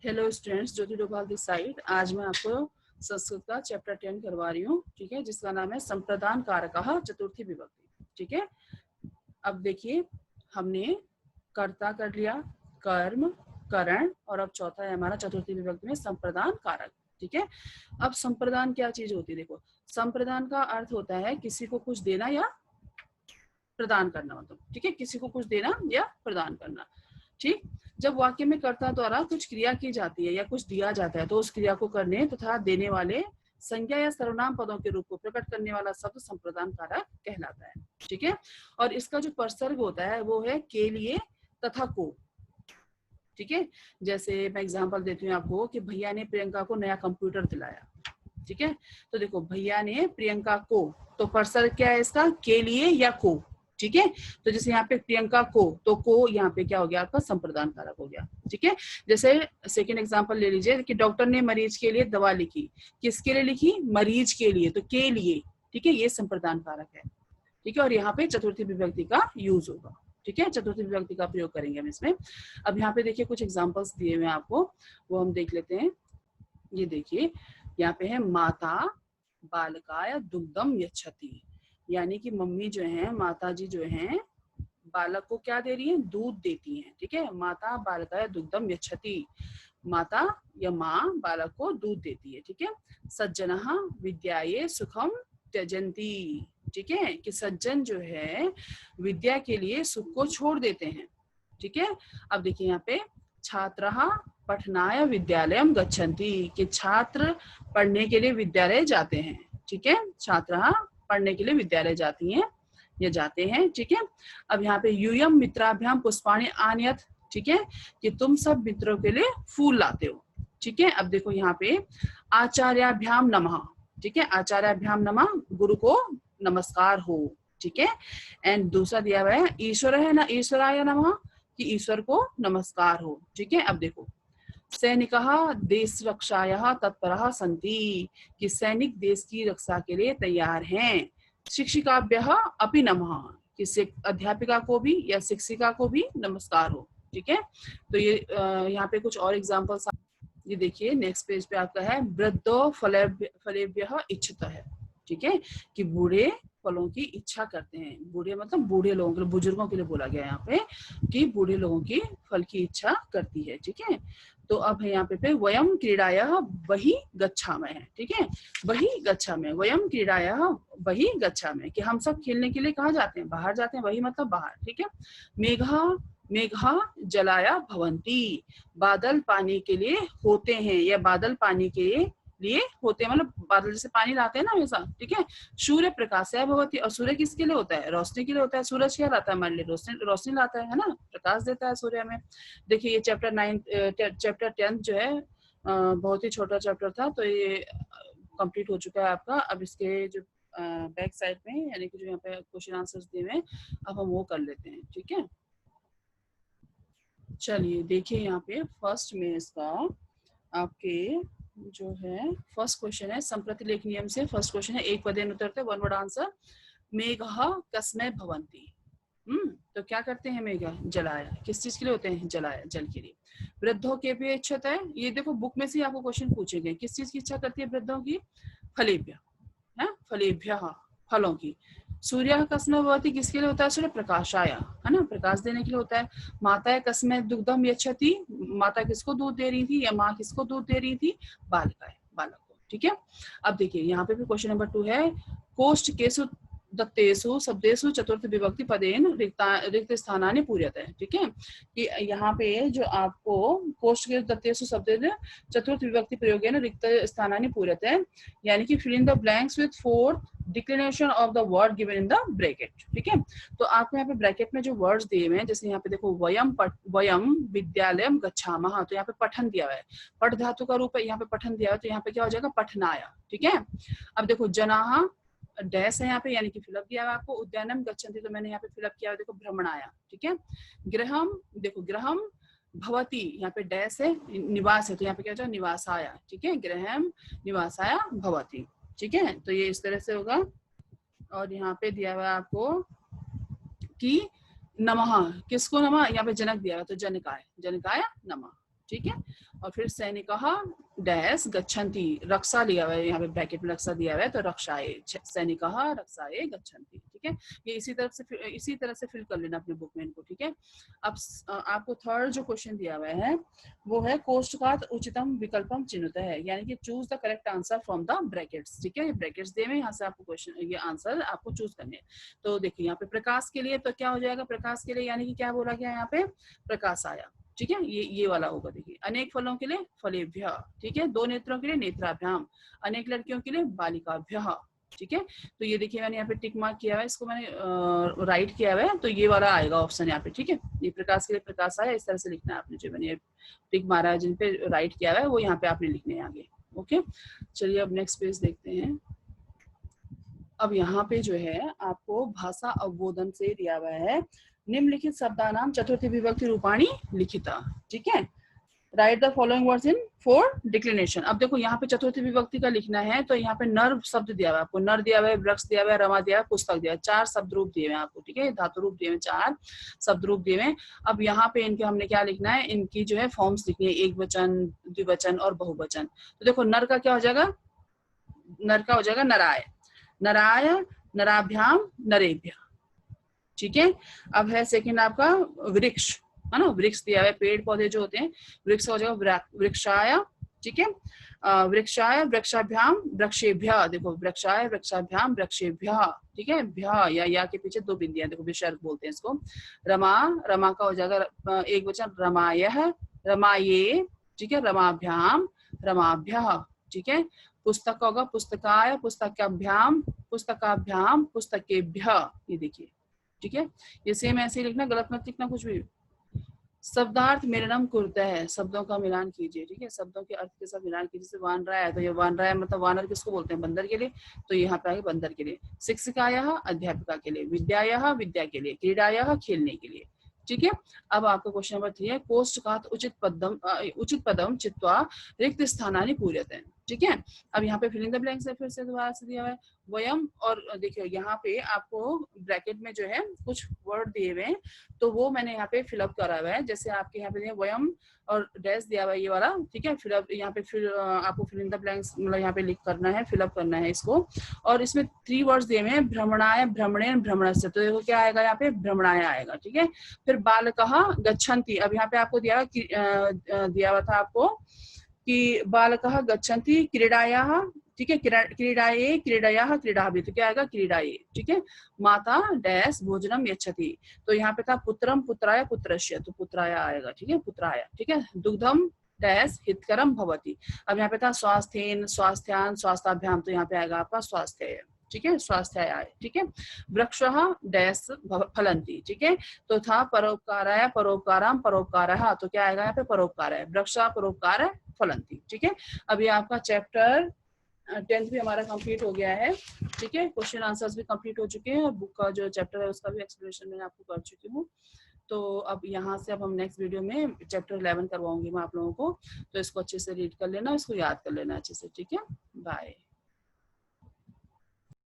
Hello students, Jyoti Doval this side. आज मैं आपको संस्कृत का चैप्टर 10 करवा रही हूँ, ठीक है, जिसका नाम है संप्रदान कारकः चतुर्थी विभक्ति। ठीक है, अब देखिए हमने कर्ता कर लिया, कर्म, करण, और अब चौथा है हमारा चतुर्थी विभक्ति में संप्रदान कारक। ठीक है, अब संप्रदान क्या चीज होती है? देखो, संप्रदान का अर्थ होता है किसी को कुछ देना या प्रदान करना, मतलब ठीक है, किसी को कुछ देना या प्रदान करना। ठीक, जब वाक्य में कर्ता द्वारा कुछ क्रिया की जाती है या कुछ दिया जाता है तो उस क्रिया को करने तथा देने वाले संज्ञा या सर्वनाम पदों के रूप को प्रकट करने वाला शब्द संप्रदान कारक कहलाता है। ठीक है, और इसका जो परसर्ग होता है वो है के लिए तथा को। ठीक है, जैसे मैं एग्जांपल देती हूँ आपको कि भैया ने प्रियंका को नया कंप्यूटर दिलाया। ठीक है, तो देखो भैया ने प्रियंका को, तो परसर्ग क्या है इसका? के लिए या को। ठीक है, तो जैसे यहाँ पे प्रियंका को, तो को यहाँ पे क्या हो गया आपका? संप्रदान कारक हो गया। ठीक है, जैसे सेकंड एग्जांपल ले लीजिए कि डॉक्टर ने मरीज के लिए दवा लिखी। किसके लिए लिखी? मरीज के लिए, तो के लिए। ठीक है, ये संप्रदान कारक है। ठीक है, और यहाँ पे चतुर्थी विभक्ति का यूज होगा। ठीक है, चतुर्थी विभक्ति का प्रयोग करेंगे हम इसमें। अब यहाँ पे देखिए कुछ एग्जाम्पल्स दिए हुए हैं आपको, वो हम देख लेते हैं। ये देखिए यहाँ पे है माता बालकाय दुग्धम यच्छति, यानी कि मम्मी जो है, माता जी जो है, बालक को क्या दे रही है? दूध देती हैं। ठीक है, माता बालकाय दुग्धम यच्छति, माता या माँ बालक को दूध देती है। ठीक है, सज्जनः विद्याये सुखम त्यजन्ति। ठीक है, कि सज्जन जो है विद्या के लिए सुख को छोड़ देते हैं। ठीक है, अब देखिए यहाँ पे छात्रः पठनाय विद्यालयम गच्छन्ति, कि छात्र पढ़ने के लिए विद्यालय जाते हैं। ठीक है, छात्रः पढ़ने के लिए विद्यालय जाती हैं या जाते हैं। ठीक है, अब यहाँ पे यूयम मित्राभ्याम पुष्पाणि आनयत, ठीक है, कि तुम सब मित्रों के लिए फूल लाते हो। ठीक है, अब देखो यहाँ पे आचार्याभ्याम नमः। ठीक है, आचार्याभ्याम नमः, गुरु को नमस्कार हो। ठीक है, एंड दूसरा दिया हुआ है ईश्वर है ना, ईश्वराय नमः, कि ईश्वर को नमस्कार हो। ठीक है, अब देखो सैनिकः देश रक्षायाः तत्परः सन्ति, कि सैनिक देश की रक्षा के लिए तैयार हैं। शिक्षिकाभ्यः अपि नमः, कि अध्यापिका को भी या शिक्षिका को भी नमस्कार हो। ठीक है, तो ये यहाँ पे कुछ और एग्जांपल्स, ये देखिए नेक्स्ट पेज पे आपका है वृद्धो फलेभ्यः इच्छितः। ठीक है, कि बूढ़े फलों की इच्छा करते हैं। बूढ़े मतलब बूढ़े लोगों के लिए, बुजुर्गों के लिए बोला गया यहाँ पे, कि बूढ़े लोगों की फल की इच्छा करती है। ठीक है, तो अब है यहाँ पे वयम क्रीडायाः बहि गच्छामः। ठीक है, बहि गच्छामः, वयम क्रीडायाः बहि गच्छामः, कि हम सब खेलने के लिए कहाँ जाते हैं? बाहर जाते हैं। वही मतलब बाहर। ठीक है, मेघा जलाया भवन्ति, बादल पानी के लिए होते हैं, या बादल पानी के लिए होते हैं, मतलब बादल जैसे पानी लाते हैं ना हमेशा। ठीक है, सूर्य प्रकाशया भवति, और सूर्य किसके लिए होता है? रोशनी के लिए होता है। सूरज क्या लाता है हमारे लिए? रोशनी लाता है ना, प्रकाश देता है सूर्य में। देखिए ये चैप्टर 10 जो है बहुत ही छोटा चैप्टर था, तो ये कंप्लीट हो चुका है आपका। अब इसके जो बैक साइड में, यानी कि जो यहाँ पे क्वेश्चन आंसर्स दिए हुए हैं, अब हम वो कर लेते हैं। ठीक है, चलिए देखिए यहाँ पे फर्स्ट में इसका आपके जो है फर्स्ट क्वेश्चन है संप्रतिलेख नियम से। फर्स्ट क्वेश्चन है एक पदेन उत्तरते, वन वर्ड आंसर। मेघः कस्मै भवन्ति। तो क्या करते हैं? मेघ जलाया, किस चीज के लिए होते हैं? जलाया, जल के लिए। वृद्धों के भी इच्छा है, ये देखो बुक में से आपको क्वेश्चन पूछेंगे, किस चीज की इच्छा करती है वृद्धों की? फलेभ्य, है फलेभ्यः, फलों की। सूर्य कस्मै भवति, किसके लिए होता है? सूर्य प्रकाशाय, है ना, प्रकाश देने के लिए होता है। माता कस्मै दुग्धम यच्छति, माता किसको दूध दे रही थी, या माँ किसको दूध दे रही थी? बालिकाय, बालक को। ठीक है, अब देखिए यहाँ पे भी क्वेश्चन नंबर 2 है कोष्ठ केसु दत्तेषु शब्देषु चतुर्थ विभक्ति पदेन रिक्त स्थानानि पूर्यते। ठीक है, कि यहाँ पे जो आपको कोष्ठ के दत्तेषु शब्देन चतुर्थ विभक्ति प्रयोगेन रिक्त स्थानानि पूर्यते, यानी कि fill in the blanks with fourth declination of the word given in the bracket. ठीक है, तो आपको यहाँ पे ब्रैकेट में जो वर्ड्स दिए हुए हैं, जैसे यहाँ पे देखो वयम विद्यालयम गच्छामः, तो यहाँ पे पठन दिया हुआ है, पठ धातु का रूप है, यहाँ पे पठन दिया हुआ है, तो यहाँ पे क्या हो जाएगा? पठनाया। ठीक है, अब देखो जनाः डैश है यहाँ पे, यानी कि फिलअप दिया हुआ आपको। उद्यानम गच्छन्ति, तो मैंने यहाँ पे फिलअप किया, देखो भ्रमणाया। ठीक है, गृहम, देखो गृहम भवति, यहाँ पे डैश है, निवास है, तो यहाँ पे क्या हो जाएगा? निवासाया। ठीक है, गृहम निवासाया भवति। ठीक है, तो ये इस तरह से होगा। और यहाँ पे दिया हुआ आपको कि नमः, किसको नमः? यहाँ पे जनक दिया हुआ, तो जनकाय, जनकाय नमः। ठीक है। और फिर सैनिकः डैश गच्छन्ति, रक्षा लिया हुआ है यहाँ पे ब्रैकेट में, रक्षा दिया हुआ है तो रक्षाए, सैनिकः रक्षाए गच्छन्ति, ठीक है। ये इसी तरह से फिल कर लेना अपने बुक में इनको, ठीक है। अब आपको थर्ड जो क्वेश्चन दिया हुआ है वो है कोष्ठकात् उचितम विकल्पम चिन्हतः है, यानी कि choose the correct answer from the brackets, ठीक है। ये ब्रैकेट्स दे में, यहाँ से आपको क्वेश्चन ये आंसर आपको चूज करने हैं। तो देखिए यहाँ पे प्रकाश के लिए तो क्या हो जाएगा, प्रकाश के लिए यानी कि क्या बोला गया यहाँ पे, प्रकाश आया, ठीक है। ये वाला होगा। देखिए अनेक फलों के लिए फलेभ्य, ठीक है। दो नेत्रों के लिए नेत्राभ्याम, अनेक लड़कियों के लिए बालिकाभ्य, ठीक है। तो ये देखिए मैंने यहाँ पे टिक मार्क किया हुआ है, इसको मैंने राइट किया हुआ है, तो ये वाला आएगा ऑप्शन यहाँ पे, ठीक है। ये प्रकाश के लिए प्रकाश आया, इस तरह से लिखना है आपने, जो मैंने टिक मारा है जिन पे राइट किया हुआ है वो यहाँ पे आपने लिखने हैं आगे। ओके, चलिए अब नेक्स्ट पेज देखते हैं। अब यहाँ पे जो है आपको भाषा अवबोधन से दिया हुआ है, निम्नलिखित शब्दानाम चतुर्थी विभक्ति रूपाणी लिखिता, ठीक है। Right the following words in four declination. अब देखो यहाँ पे चतुर्थी विभक्ति का लिखना है, तो यहाँ पे नर शब्द दिया हुआ है आपको, नर दिया हुआ है, वृक्ष दिया हुआ है, रमा दिया हुआ है, पुस्तक दिया है, चार शब्द रूप दिए हुए हैं आपको, ठीक है। धातु रूप दिए हुए, चार शब्द रूप दिए हुए। अब यहाँ पे इनके हमने क्या लिखना है, इनकी जो है फॉर्म्स लिखनी है, एक वचन, द्विवचन और बहुवचन। तो देखो नर का क्या हो जाएगा, नर का हो जाएगा नराय, नराय, नराभ्याम, नरेभ्य, ठीक है। अब है सेकंड आपका वृक्ष, है ना, वृक्ष दिया हुआ है, पेड़ पौधे जो होते हैं, वृक्ष हो जाएगा वृक्षाय, ठीक है। वृक्षाय, वृक्षाभ्याम, वृक्षेभ्य, देखो वृक्षाय, वृक्षाभ्याम, वृक्षेभ्य, ठीक है। भ्य या के पीछे दो बिंदियां, देखो विसर्ग बोलते हैं इसको। रमा, रमा का हो जाएगा एक वचन रमायः, रमाये, ठीक है। रमाभ्याम, रमाभ्यः, ठीक है। पुस्तक का होगा पुस्तकाय, पुस्तकाभ्याम, पुस्तकाभ्याम, पुस्तकेभ्य, ये देखिए, ठीक है। ये सेम ऐसे ही लिखना, गलत मत लिखना कुछ भी। शब्दार्थ मिलनम कुरुतः है, शब्दों का मिलान कीजिए, ठीक है। शब्दों के अर्थ के साथ मिलान कीजिए। जैसे वानराय है तो ये वानराय मतलब वानर किसको बोलते हैं, बंदर के लिए, तो यहाँ पे आगे बंदर के लिए। शिक्षिकायः अध्यापिका के लिए, विद्यायः विद्या के लिए, क्रीडायः खेलने के लिए, ठीक है। अब आपका क्वेश्चन नंबर 3 है कोष्ठकात् उचित पदम चित्वा रिक्त स्थानानि पूर्यते, ठीक है। अब यहाँ पे फिलिंग द ब्लैंक्स है, फिर से दोबारा से दिया हुआ है वयम, और देखियो यहाँ पे आपको ब्रैकेट में जो है कुछ वर्ड दिए हुए हैं, तो वो मैंने यहाँ पे फिलअप करा हुआ है। जैसे आपके यहाँ पे वयम और डैश दिया हुआ है ये वाला, ठीक है। फिलअप यहाँ पे फिर आपको फिलिंग द ब्लैंक्स मतलब यहाँ पे लिख करना है, फिलअप करना है इसको। और इसमें 3 वर्ड्स दिए हुए हैं, भ्रमणाय, भ्रमणेन, भ्रमणस्य, तो देखो क्या आएगा यहाँ पे, भ्रमणाय आएगा, ठीक है। फिर बालकः गच्छन्ति, अब यहाँ पे आपको दिया हुआ था आपको कि बालकः गच्छन्ति क्रीडायाः, ठीक है। क्रीडाये, क्रीडायाः, क्रीडाभिः, तो क्या आएगा क्रीडाये, ठीक है। माता डैश भोजनम यच्छति, तो यहाँ पे था पुत्रम, पुत्राय, पुत्रस्य, तो पुत्राय आएगा, ठीक है, पुत्राय, ठीक है। दुग्धम डैश हितकरम भवति, अब यहाँ पे था स्वास्थ्येन, स्वास्थ्यान, स्वास्थ्याभ्याम, तो यहाँ पे आएगा आपका स्वास्थ्य, ठीक है, स्वास्थ्याय, ठीक है। वृक्षः डैश फलन्ति, ठीक है, तो था परोपकाराय, परोपकारम, परोपकारः, तो क्या आएगा यहाँ पे परोपकाराय, वृक्षा परोपकार फलन्ति, ठीक है। अभी आपका चैप्टर 10th भी हमारा कंप्लीट हो गया है, ठीक है। क्वेश्चन आंसर्स भी कंप्लीट हो चुके हैं और बुक का जो चैप्टर है उसका भी एक्सप्लेनेशन मैं आपको कर चुकी हूँ। तो अब यहाँ से अब हम नेक्स्ट वीडियो में चैप्टर 11 करवाऊंगी मैं आप लोगों को, तो इसको अच्छे से रीड कर लेना, इसको याद कर लेना अच्छे से, ठीक है। बाय।